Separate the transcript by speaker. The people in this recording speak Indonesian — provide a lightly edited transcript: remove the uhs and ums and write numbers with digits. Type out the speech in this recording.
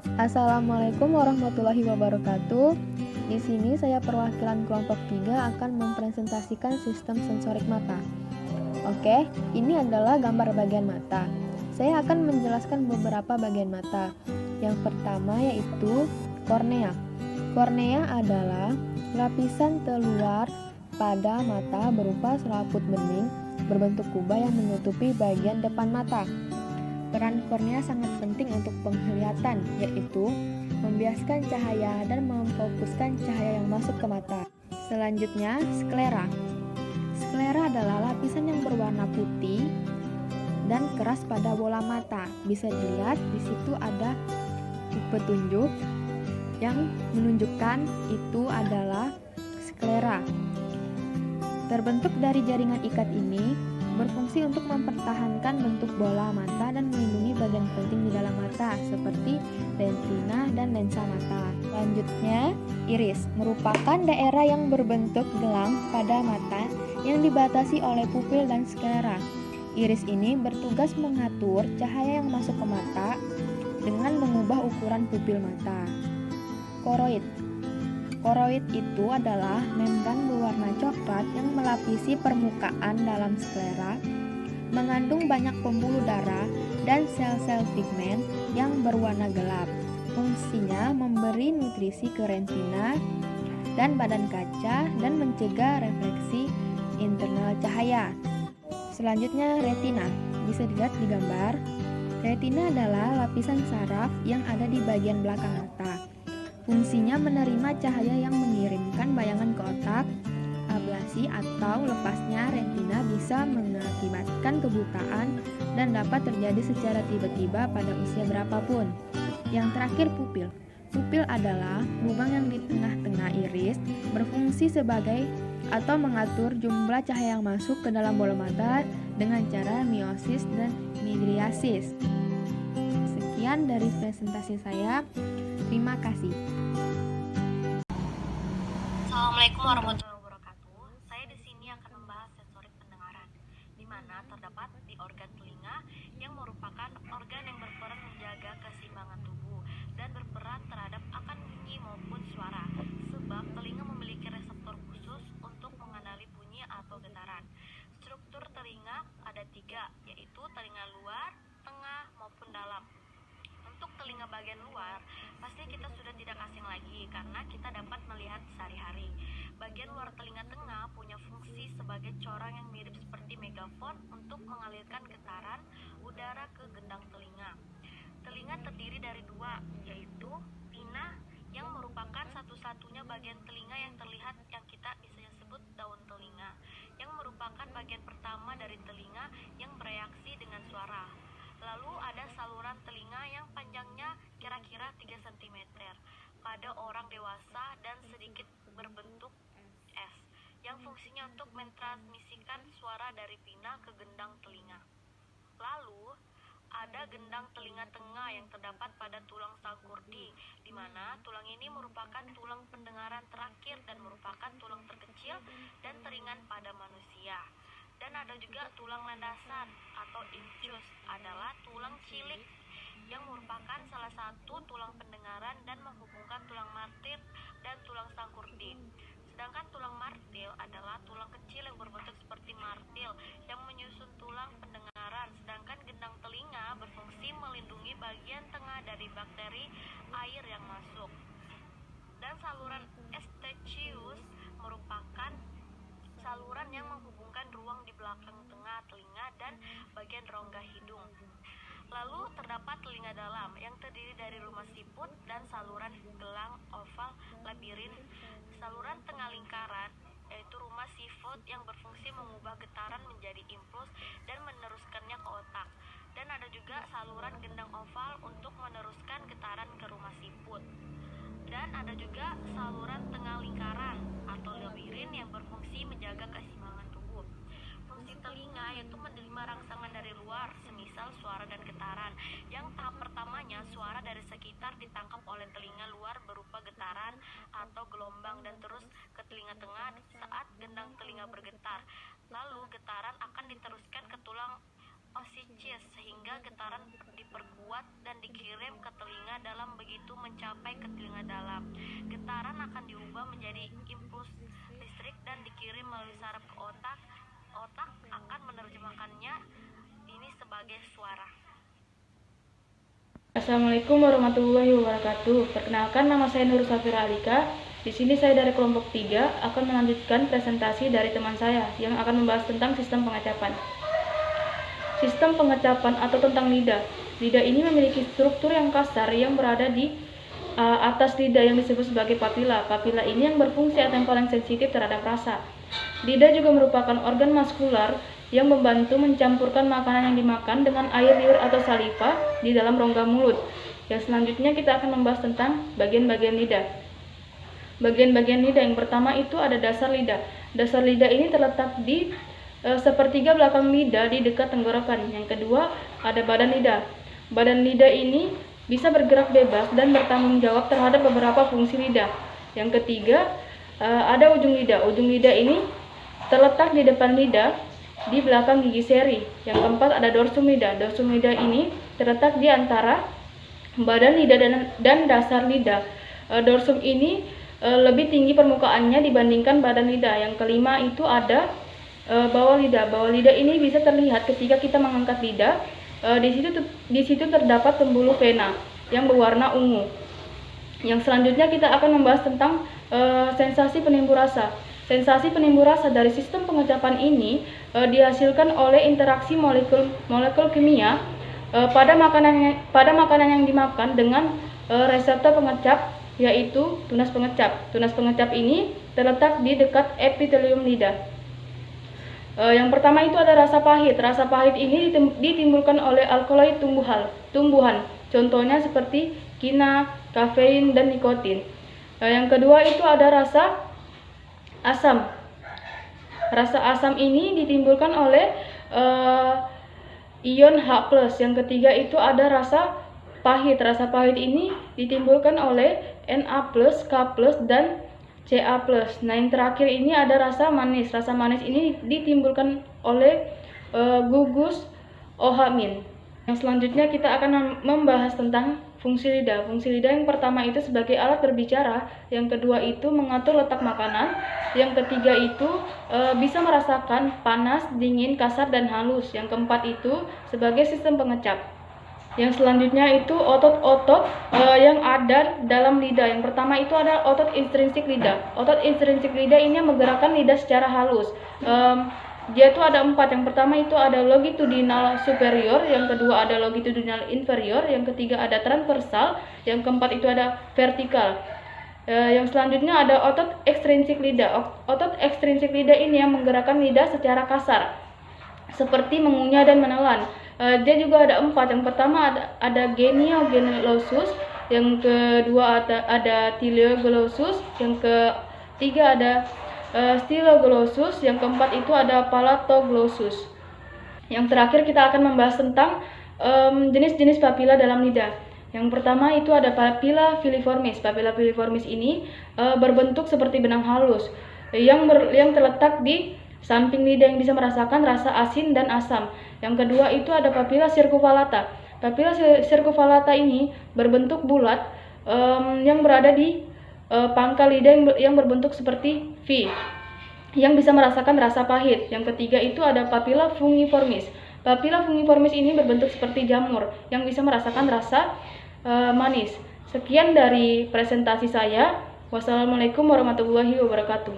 Speaker 1: Assalamualaikum warahmatullahi wabarakatuh. Di sini saya perwakilan kelompok 3 akan mempresentasikan sistem sensorik mata. Oke, ini adalah gambar bagian mata. Saya akan menjelaskan beberapa bagian mata. Yang pertama yaitu kornea. Kornea adalah lapisan terluar pada mata berupa selaput bening berbentuk kubah yang menutupi bagian depan mata. Peran kornea sangat penting untuk penglihatan, yaitu membiaskan cahaya dan memfokuskan cahaya yang masuk ke mata. Selanjutnya, sklera. Sklera adalah lapisan yang berwarna putih dan keras pada bola mata. Bisa dilihat di situ ada petunjuk yang menunjukkan itu adalah sklera. Terbentuk dari jaringan ikat ini berfungsi untuk mempertahankan bentuk bola mata dan melindungi bagian penting di dalam mata seperti retina dan lensa mata. Selanjutnya, iris merupakan daerah yang berbentuk gelang pada mata yang dibatasi oleh pupil dan sklera. Iris ini bertugas mengatur cahaya yang masuk ke mata dengan mengubah ukuran pupil mata. Koroid. Koroid itu adalah membran berwarna coklat yang melapisi permukaan dalam sklera, mengandung banyak pembuluh darah dan sel-sel pigmen yang berwarna gelap. Fungsinya memberi nutrisi ke retina dan badan kaca dan mencegah refleksi internal cahaya. Selanjutnya, retina. Bisa dilihat di gambar. Retina adalah lapisan saraf yang ada di bagian belakang mata. Fungsinya menerima cahaya yang mengirimkan bayangan ke otak. Ablasi atau lepasnya retina bisa mengakibatkan kebutaan dan dapat terjadi secara tiba-tiba pada usia berapapun. Yang terakhir, pupil. Pupil adalah lubang yang di tengah-tengah iris berfungsi sebagai atau mengatur jumlah cahaya yang masuk ke dalam bola mata dengan cara miosis dan midriasis. Sekian dari presentasi saya. Terima kasih.
Speaker 2: Assalamualaikum warahmatullahi wabarakatuh. Saya di sini akan membahas sensorik pendengaran, di mana terdapat di organ telinga yang merupakan organ yang berperan menjaga keseimbangan tubuh dan berperan terhadap akan bunyi maupun suara. Sebab telinga memiliki reseptor khusus untuk mengenali bunyi atau getaran. Struktur telinga ada 3, yaitu telinga luar, tengah maupun dalam. Untuk telinga bagian luar, pasti kita sudah tidak asing lagi karena kita dapat melihat sehari-hari. Bagian luar telinga tengah punya fungsi sebagai corang yang mirip seperti megafon untuk mengalirkan getaran udara ke gendang telinga. Telinga terdiri dari 2, yaitu pinna yang merupakan satu-satunya bagian telinga yang terlihat yang kita bisa sebut daun telinga, yang merupakan bagian pertama dari telinga yang bereaksi dengan suara. Lalu ada saluran telinga yang panjangnya kira-kira 3 cm pada orang dewasa dan sedikit berbentuk S, yang fungsinya untuk mentransmisikan suara dari pinna ke gendang telinga. Lalu ada gendang telinga tengah yang terdapat pada tulang sangkurdi, di mana tulang ini merupakan tulang pendengaran terakhir dan merupakan tulang terkecil dan teringan pada manusia. Dan ada juga tulang landasan atau incus, adalah tulang cilik yang merupakan salah satu tulang pendengaran dan menghubungkan tulang martil dan tulang sangkurdi. Sedangkan tulang martil adalah tulang kecil yang berbentuk seperti martil yang menyusun tulang pendengaran. Sedangkan gendang telinga berfungsi melindungi bagian tengah dari bakteri air yang masuk. Dan saluran Eustachius merupakan saluran yang menghubungkan ruang di belakang tengah telinga dan bagian rongga hidung. Lalu terdapat telinga dalam yang terdiri dari rumah siput dan saluran gelang oval labirin. Saluran tengah lingkaran yaitu rumah siput yang berfungsi mengubah getaran menjadi impuls dan meneruskannya ke otak. Dan ada juga saluran gendang oval untuk meneruskan getaran ke rumah siput. Dan ada juga saluran tengah lingkaran atau labirin yang berfungsi menjaga keseimbangan tubuh. Fungsi telinga yaitu menerima rangsangan dari luar, semisal suara dan getaran. Yang tahap pertamanya, suara dari sekitar ditangkap oleh telinga luar berupa getaran atau gelombang dan terus ke telinga tengah saat gendang telinga bergetar. Lalu getaran akan diteruskan ke tulang osicis sehingga getaran diperkuat dan dikirim ke telinga dalam. Begitu mencapai ke telinga dalam, getaran akan diubah menjadi impuls listrik dan dikirim melalui saraf ke otak. Otak akan menerjemahkannya ini sebagai suara.
Speaker 3: Assalamualaikum warahmatullahi wabarakatuh. Perkenalkan, nama saya Nur Safira Alika. Di sini saya dari kelompok 3 akan melanjutkan presentasi dari teman saya yang akan membahas tentang sistem pengecapan. Sistem pengecapan atau tentang lidah. Lidah ini memiliki struktur yang kasar yang berada di atas lidah yang disebut sebagai papila. Papila ini yang berfungsi atau yang paling sensitif terhadap rasa. Lidah juga merupakan organ maskular yang membantu mencampurkan makanan yang dimakan dengan air liur atau saliva di dalam rongga mulut. Yang selanjutnya kita akan membahas tentang bagian-bagian lidah. Bagian-bagian lidah yang pertama itu ada dasar lidah. Dasar lidah ini terletak di sepertiga belakang lidah di dekat tenggorokan. Yang kedua ada badan lidah. Badan lidah ini bisa bergerak bebas dan bertanggung jawab terhadap beberapa fungsi lidah. Yang ketiga ada ujung lidah. Ujung lidah ini terletak di depan lidah di belakang gigi seri. Yang keempat ada dorsum lidah. Dorsum lidah ini terletak di antara badan lidah dan dasar lidah. Dorsum ini lebih tinggi permukaannya dibandingkan badan lidah. Yang kelima itu ada bawah lidah. Bawah lidah ini bisa terlihat ketika kita mengangkat lidah. Di situ terdapat pembuluh vena yang berwarna ungu. Yang selanjutnya kita akan membahas tentang sensasi penimbul rasa. Sensasi penimbul rasa dari sistem pengecapan ini dihasilkan oleh interaksi molekul kimia pada makanan yang dimakan dengan reseptor pengecap, yaitu tunas pengecap. Tunas pengecap ini terletak di dekat epitelium lidah. Yang pertama itu ada rasa pahit. Rasa pahit ini ditimbulkan oleh alkaloid tumbuhan. Contohnya seperti kina, kafein, dan nikotin. Yang kedua itu ada rasa asam. Rasa asam ini ditimbulkan oleh ion H+. Yang ketiga itu ada rasa pahit. Rasa pahit ini ditimbulkan oleh Na+, K+, dan Ca+. Nah, yang terakhir ini ada rasa manis. Rasa manis ini ditimbulkan oleh gugus OH-. Yang selanjutnya kita akan membahas tentang fungsi lidah. Fungsi lidah yang pertama itu sebagai alat berbicara, yang kedua itu mengatur letak makanan, yang ketiga itu bisa merasakan panas, dingin, kasar, dan halus, yang keempat itu sebagai sistem pengecap. Yang selanjutnya itu otot-otot yang ada dalam lidah. Yang pertama itu ada otot intrinsik lidah. Otot intrinsik lidah ini yang menggerakkan lidah secara halus. Dia itu ada 4. Yang pertama itu ada longitudinal superior, yang kedua ada longitudinal inferior, yang ketiga ada transversal, yang keempat itu ada vertikal. Yang selanjutnya ada otot ekstrinsik lidah. Otot ekstrinsik lidah ini yang menggerakkan lidah secara kasar, seperti mengunyah dan menelan. Dia juga ada 4. Yang pertama ada genioglossus, yang kedua ada tileoglossus, yang ketiga ada styloglossus, yang keempat itu ada palatoglossus. Yang terakhir kita akan membahas tentang jenis-jenis papila dalam lidah. Yang pertama itu ada papila filiformis. Papila filiformis ini berbentuk seperti benang halus yang terletak di samping lidah yang bisa merasakan rasa asin dan asam. Yang kedua itu ada papila circumvallata. Papila circumvallata ini berbentuk bulat yang berada di pangkal lidah yang berbentuk seperti V, yang bisa merasakan rasa pahit. Yang ketiga itu ada papila fungiformis. Papila fungiformis ini berbentuk seperti jamur yang bisa merasakan rasa manis. Sekian dari presentasi saya. Wassalamualaikum warahmatullahi wabarakatuh.